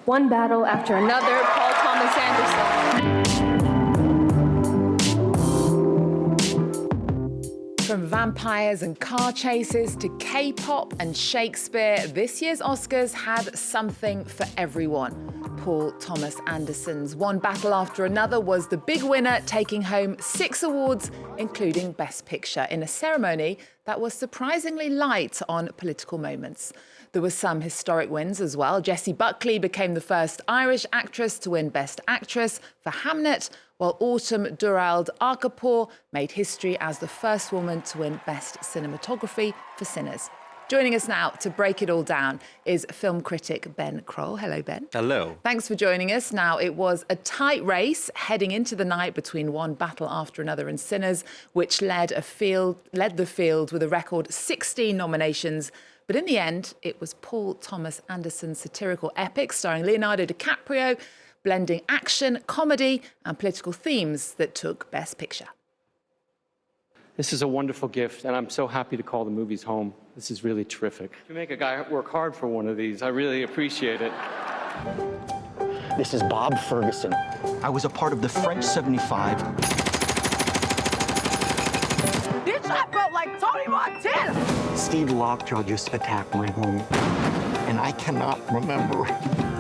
One battle after another, Paul Thomas Anderson. From vampires and car chases to K-pop and Shakespeare, this year's Oscars had something for everyone. Paul Thomas Anderson's One Battle After Another was the big winner, taking home 6 awards, including Best Picture, in a ceremony that was surprisingly light on political moments. There were some historic wins as well. Jessie Buckley became the first Irish actress to win Best Actress for Hamnet, while Autumn Durald-Arkapour made history as the first woman to win Best Cinematography for Sinners. Joining us now to break it all down is film critic Ben Kroll. Hello, Ben. Hello. Thanks for joining us. Now, it was a tight race heading into the night between One Battle After Another and Sinners, which led the field with a record 16 nominations. But in the end, it was Paul Thomas Anderson's satirical epic starring Leonardo DiCaprio, blending action, comedy and political themes that took Best Picture. This is a wonderful gift, and I'm so happy to call the movies home. This is really terrific. You make a guy work hard for one of these. I really appreciate it. This is Bob Ferguson. I was a part of the French 75. Bitch, I felt like Tony Montana! Steve Lockjaw just attacked my home. And I cannot remember,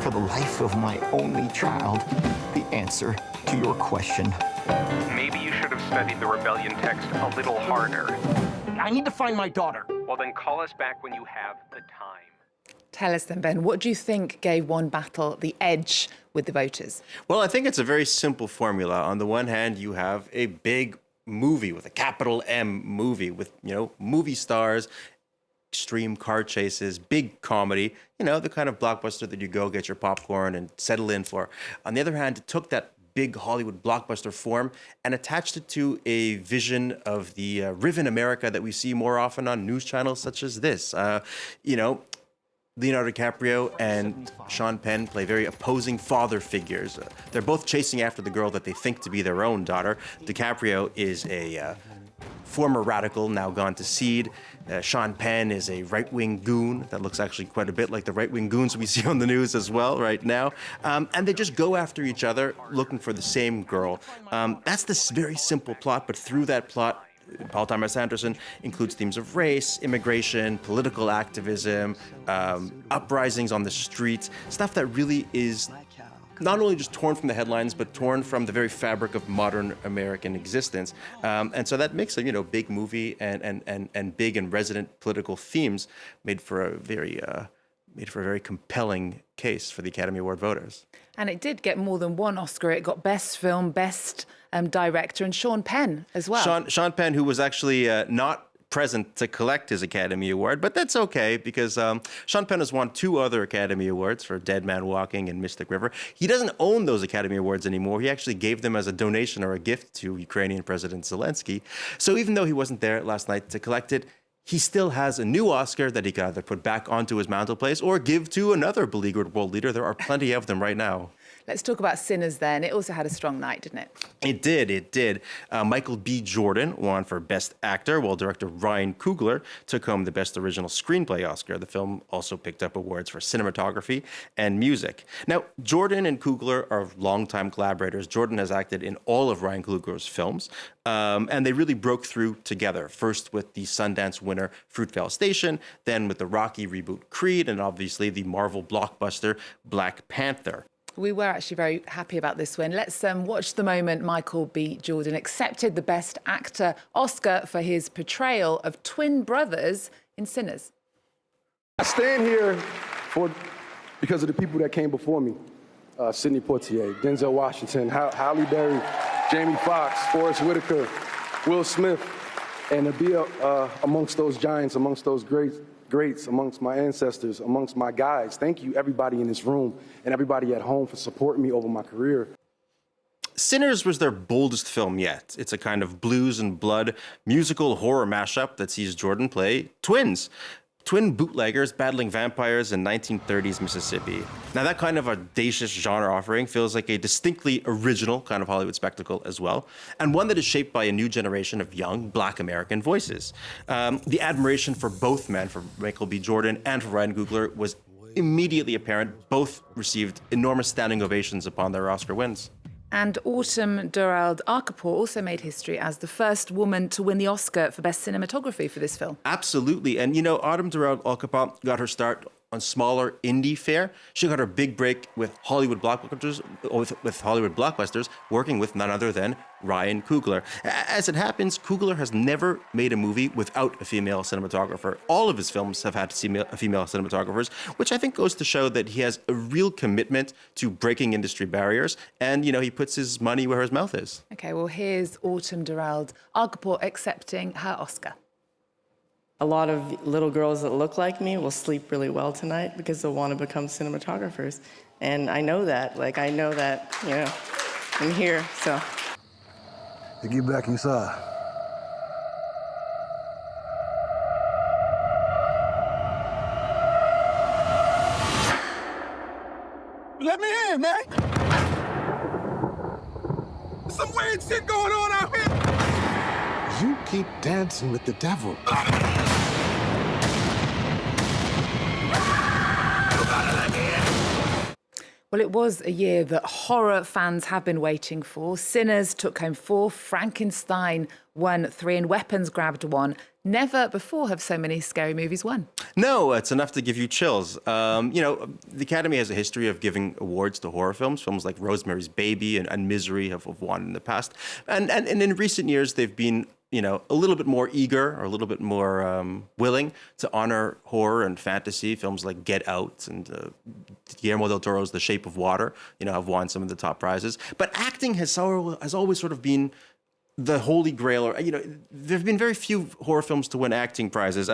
for the life of my only child, the answer to your question. Maybe you should have studied the rebellion text a little harder. I need to find my daughter. Well, then call us back when you have the time. Tell us then, Ben, what do you think gave One Battle the edge with the voters? Well, I think it's a very simple formula. On the one hand, you have a big movie with a capital M movie with, movie stars, extreme car chases, big comedy, the kind of blockbuster that you go get your popcorn and settle in for. On the other hand, it took that big Hollywood blockbuster form and attached it to a vision of the riven America that we see more often on news channels such as this. Leonardo DiCaprio and Sean Penn play very opposing father figures. They're both chasing after the girl that they think to be their own daughter. DiCaprio is a former radical, now gone to seed. Sean Penn is a right-wing goon that looks actually quite a bit like the right-wing goons we see on the news as well right now. And they just go after each other looking for the same girl. That's this very simple plot, but through that plot, Paul Thomas Anderson includes themes of race, immigration, political activism, uprisings on the streets, stuff that really is not only just torn from the headlines, but torn from the very fabric of modern American existence. And so that mix of, big movie and big and resident political themes made for a very compelling case for the Academy Award voters. And it did get more than one Oscar. It got Best Film, Best Director, and Sean Penn as well. Sean Penn, who was actually not present to collect his Academy Award, but that's okay because Sean Penn has won 2 other Academy Awards for Dead Man Walking and Mystic River. He doesn't own those Academy Awards anymore. He actually gave them as a donation or a gift to Ukrainian President Zelensky. So even though he wasn't there last night to collect it, he still has a new Oscar that he can either put back onto his mantelpiece or give to another beleaguered world leader. There are plenty of them right now. Let's talk about Sinners then. It also had a strong night, didn't it? It did. Michael B. Jordan won for Best Actor, while director Ryan Coogler took home the Best Original Screenplay Oscar. The film also picked up awards for cinematography and music. Now, Jordan and Coogler are longtime collaborators. Jordan has acted in all of Ryan Coogler's films, and they really broke through together, first with the Sundance winner Fruitvale Station, then with the Rocky reboot Creed, and obviously the Marvel blockbuster Black Panther. We were actually very happy about this win. Let's watch the moment Michael B. Jordan accepted the Best Actor Oscar for his portrayal of twin brothers in Sinners. I stand here because of the people that came before me. Sidney Poitier, Denzel Washington, Halle Berry, Jamie Foxx, Forrest Whitaker, Will Smith, and to be amongst those giants, amongst those greats, amongst my ancestors, amongst my guys. Thank you, everybody in this room and everybody at home for supporting me over my career. Sinners was their boldest film yet. It's a kind of blues and blood musical horror mashup that sees Jordan play twins. Twin bootleggers battling vampires in 1930s Mississippi. Now that kind of audacious genre offering feels like a distinctly original kind of Hollywood spectacle as well, and one that is shaped by a new generation of young Black American voices. The admiration for both men, for Michael B. Jordan and for Ryan Coogler, was immediately apparent. Both received enormous standing ovations upon their Oscar wins. And Autumn Durald Arkapour also made history as the first woman to win the Oscar for Best Cinematography for this film. Absolutely. And, Autumn Durald Arkapour got her start on smaller indie fare. She got her big break with Hollywood blockbusters, working with none other than Ryan Coogler. As it happens, Coogler has never made a movie without a female cinematographer. All of his films have had female cinematographers, which I think goes to show that he has a real commitment to breaking industry barriers. And, he puts his money where his mouth is. Okay, well, here's Autumn Durald Arkapour accepting her Oscar. A lot of little girls that look like me will sleep really well tonight because they'll want to become cinematographers. And I know that, I'm here, so. Hey, get back inside. Let me in, man. Some weird shit going on out here. You keep dancing with the devil. Well, it was a year that horror fans have been waiting for. Sinners took home 4, Frankenstein won 3, and Weapons grabbed 1. Never before have so many scary movies won. No, it's enough to give you chills. The Academy has a history of giving awards to horror films. Films like Rosemary's Baby and Misery have won in the past. And in recent years, they've been a little bit more eager or a little bit more willing to honor horror and fantasy. Films like Get Out and Guillermo del Toro's The Shape of Water, have won some of the top prizes. But acting has always sort of been the holy grail. Or, there have been very few horror films to win acting prizes.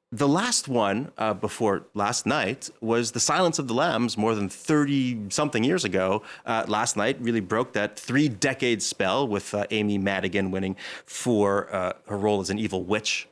The last one before last night was The Silence of the Lambs, more than 30-something years ago. Last night really broke that 3-decade spell with Amy Madigan winning for her role as an evil witch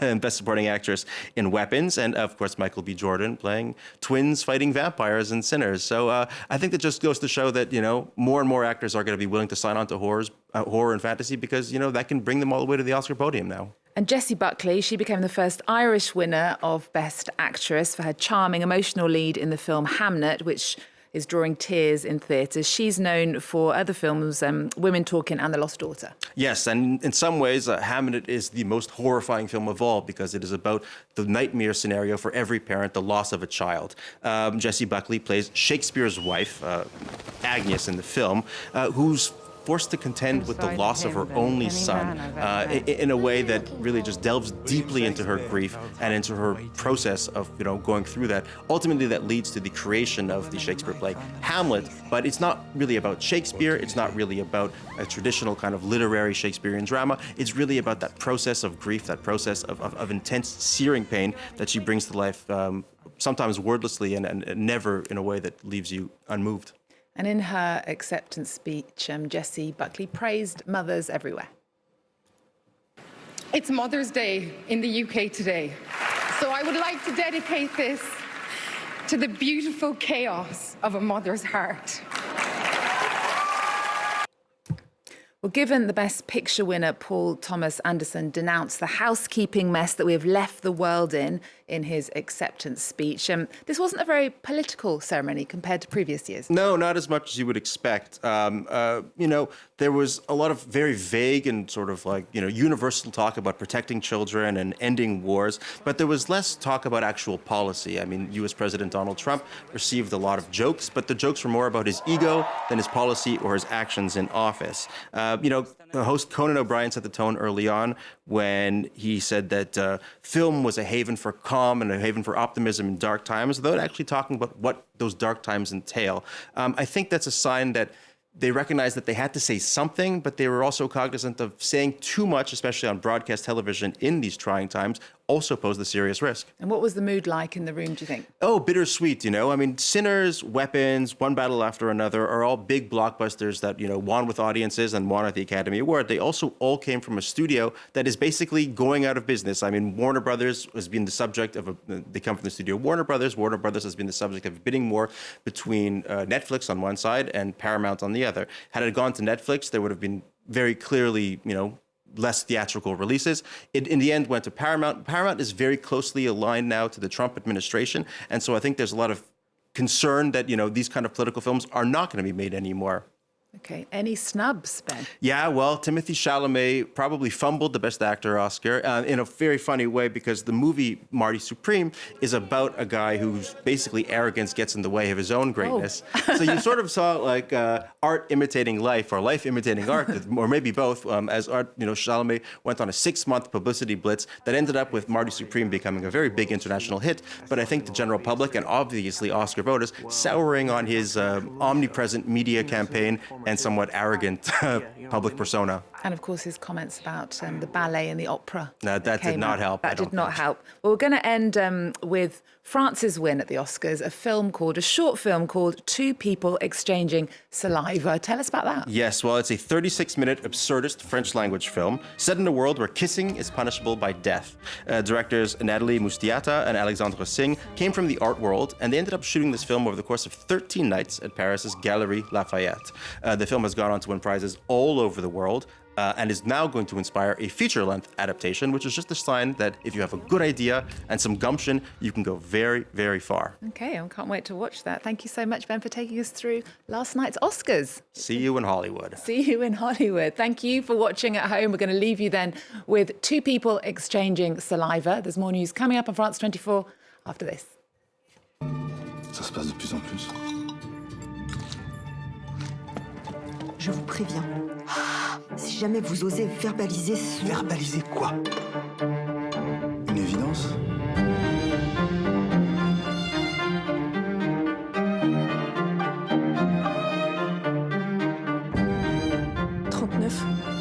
and Best Supporting Actress in Weapons. And, of course, Michael B. Jordan playing twins fighting vampires in Sinners. So I think that just goes to show that, more and more actors are going to be willing to sign on to horror and fantasy because, that can bring them all the way to the Oscar podium now. And Jessie Buckley, she became the first Irish winner of Best Actress for her charming emotional lead in the film Hamnet, which is drawing tears in theatres. She's known for other films, Women Talking and The Lost Daughter. Yes, and in some ways, Hamnet is the most horrifying film of all because it is about the nightmare scenario for every parent, the loss of a child. Jessie Buckley plays Shakespeare's wife, Agnes, in the film, who's forced to contend with the loss of her only son in a way that really just delves deeply into her grief and into her process of going through that. Ultimately, that leads to the creation of the Shakespeare play Hamlet. But it's not really about Shakespeare. It's not really about a traditional kind of literary Shakespearean drama. It's really about that process of grief, that process of intense, searing pain that she brings to life, sometimes wordlessly and never in a way that leaves you unmoved. And in her acceptance speech, Jessie Buckley praised mothers everywhere. It's Mother's Day in the UK today. So I would like to dedicate this to the beautiful chaos of a mother's heart. Well, given the Best Picture winner, Paul Thomas Anderson denounced the housekeeping mess that we have left the world in his acceptance speech. This wasn't a very political ceremony compared to previous years. No, not as much as you would expect. There was a lot of very vague and sort of universal talk about protecting children and ending wars, but there was less talk about actual policy. I mean, U.S. President Donald Trump received a lot of jokes, but the jokes were more about his ego than his policy or his actions in office. The host Conan O'Brien set the tone early on when he said that film was a haven for calm and a haven for optimism in dark times, without actually talking about what those dark times entail. I think that's a sign that they recognized that they had to say something, but they were also cognizant of saying too much, especially on broadcast television in these trying times, also posed a serious risk. And what was the mood like in the room, do you think? Oh, bittersweet, I mean, Sinners, Weapons, One Battle After Another are all big blockbusters that, won with audiences and won at the Academy Award. They also all came from a studio that is basically going out of business. I mean, Warner Brothers has been the subject of they come from the studio Warner Brothers. Warner Brothers has been the subject of a bidding war between Netflix on one side and Paramount on the other. Had it gone to Netflix, there would have been very clearly, less theatrical releases. It, in the end, went to Paramount. Paramount is very closely aligned now to the Trump administration, and so I think there's a lot of concern that, you know, these kind of political films are not going to be made anymore. Okay, any snubs, Ben? Yeah, well, Timothée Chalamet probably fumbled the Best Actor Oscar in a very funny way, because the movie Marty Supreme is about a guy whose basically arrogance gets in the way of his own greatness. So you sort of saw like art imitating life, or life imitating art, or maybe both, as art, you know, Chalamet went on a 6-month publicity blitz that ended up with Marty Supreme becoming a very big international hit. But I think the general public, and obviously Oscar voters, souring on his omnipresent media campaign and somewhat arrogant public persona. And of course, his comments about the ballet and the opera. No, that did not help. That did not help. Well, we're going to end with France's win at the Oscars, a short film called Two People Exchanging Saliva. Tell us about that. Yes, well, it's a 36-minute absurdist French-language film set in a world where kissing is punishable by death. Directors Nathalie Moustiata and Alexandre Singh came from the art world, and they ended up shooting this film over the course of 13 nights at Paris's Galerie Lafayette. The film has gone on to win prizes all over the world, and is now going to inspire a feature-length adaptation, which is just a sign that if you have a good idea and some gumption, you can go very, very far. Okay, I can't wait to watch that. Thank you so much, Ben, for taking us through last night's Oscars. See you in Hollywood. See you in Hollywood. Thank you for watching at home. We're going to leave you then with Two People Exchanging Saliva. There's more news coming up on France 24 after this. Ça se passe de plus en plus. Je vous préviens, si jamais vous osez verbaliser ce... Verbaliser quoi? Une évidence? « 39.